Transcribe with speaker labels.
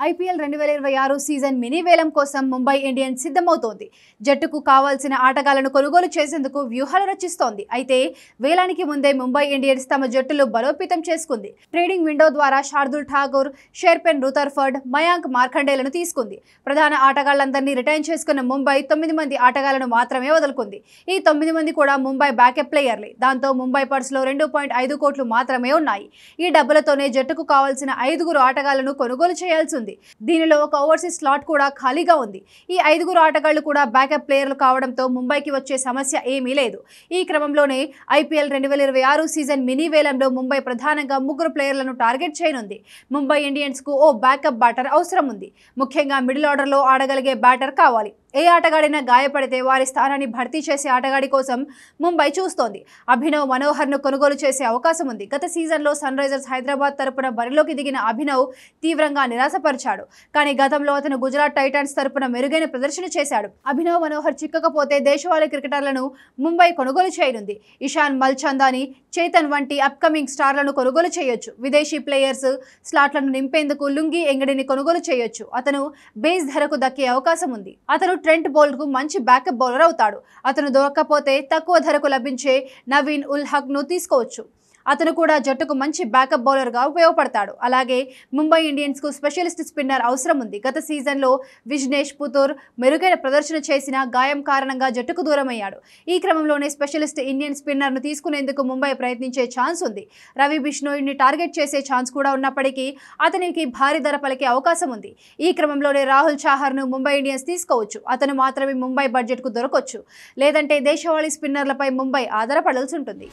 Speaker 1: IPL 2026 season mini వేలం కోసం Mumbai Indians సిద్ధమవుతోంది. జట్టుకు కావాల్సిన ఆటగాళ్లను కొనుగోలు చేసేందుకు వ్యూహాలు రచిస్తోంది. అయితే వేలానికి ముందే ముంబై ఇండియన్స్ తమ జట్టులో బలోపేతం చేసుకుంది. ట్రేడింగ్ విండో ద్వారా శార్దుల్ ఠాకూర్, షెర్పెన్ రూథర్ఫర్డ్, మయాంక్ మార్కండేలను తీసుకుంది. ప్రధాన ఆటగాళ్లందరినీ రిటైన్ చేసుకున్న ముంబై 9 మంది ఆటగాళ్లను మాత్రమే వదులుకుంది. ఈ 9 మంది కూడా ముంబై బ్యాకప్ ప్లేయర్లే. దాంతో ముంబై పర్సులో 2.5 కోట్లు మాత్రమే ఉన్నాయి. ఈ డబ్బులతోనే జట్టుకు కావాల్సిన 5 ఆటగాళ్లను కొనుగోలు చేయాల్సి ఉంది. దీనిలో ఒక ఓవర్సీస్ స్లాట్ కూడా ఖాళీగా ఉంది. ఈ 5 ఆటగాళ్లు కూడా బ్యాకప్ ప్లేయర్లు కావడంతో ముంబైకి వచ్చే సమస్య ఏమీ లేదు. ఈ క్రమంలోనే ఐపీఎల్ 2026 సీజన్ మినీ వేలంలో ముంబై ప్రధానంగా 3 ప్లేయర్లను టార్గెట్ చేయనుంది. ముంబై ఇండియన్స్ కు ఓ బ్యాకప్ బ్యాటర్ అవసరం ఉంది. ముఖ్యంగా మిడిల్ ఆర్డర్ లో ఆడగలిగే బ్యాటర్ కావాలి. ఏ ఆటగాడైనా గాయపడితే వారి స్థానాన్ని భర్తీ చేసే ఆటగాడి కోసం ముంబై చూస్తోంది. అభినవ్ మనోహర్ను కొనుగోలు చేసే అవకాశం ఉంది. గత సీజన్లో సన్ రైజర్స్ హైదరాబాద్ తరపున బరిలోకి దిగిన అభినవ్ తీవ్రంగా నిరాశపరిచాడు. కానీ గతంలో అతను గుజరాత్ టైటాన్స్ తరపున మెరుగైన ప్రదర్శన చేశాడు. అభినవ్ మనోహర్ చిక్కకపోతే దేశవాళీ క్రికెటర్లను ముంబై కొనుగోలు చేయనుంది. ఇషాన్ మల్చందాని, చేతన్ వంటి అప్కమింగ్ స్టార్లను కొనుగోలు చేయొచ్చు. విదేశీ ప్లేయర్స్ స్లాట్లను నింపేందుకు లుంగి ఎంగడిని కొనుగోలు చేయొచ్చు. అతను బేస్ ధరకు దక్కే అవకాశం ఉంది. అతను ట్రెంట్ బౌల్ట్ కు మంచి బ్యాకప్ బౌలర్ అవుతాడు. అతను దొరక్కపోతే తక్కువ ధరకు లభించే నవీన్ ఉల్ హక్ ను తీసుకోవచ్చు. అతను కూడా జట్టుకు మంచి బ్యాకప్ బౌలర్గా ఉపయోగపడతాడు. అలాగే ముంబై ఇండియన్స్ కు స్పెషలిస్ట్ స్పిన్నర్ అవసరం ఉంది. గత సీజన్లో విజ్నేష్ పుతూర్ మెరుగైన ప్రదర్శన చేసిన గాయం కారణంగా జట్టుకు దూరమయ్యాడు. ఈ క్రమంలోనే స్పెషలిస్ట్ ఇండియన్ స్పిన్నర్ను తీసుకునేందుకు ముంబై ప్రయత్నించే ఛాన్స్ ఉంది. రవి బిష్ణోయిని టార్గెట్ చేసే ఛాన్స్ కూడా ఉన్నప్పటికీ అతనికి భారీ ధర పలికే అవకాశం ఉంది. ఈ క్రమంలోనే రాహుల్ చాహర్ను ముంబై ఇండియన్స్ తీసుకోవచ్చు. అతను మాత్రమే ముంబై బడ్జెట్కు దొరకొచ్చు. లేదంటే దేశవాళీ స్పిన్నర్లపై ముంబై ఆధారపడాల్సి ఉంటుంది.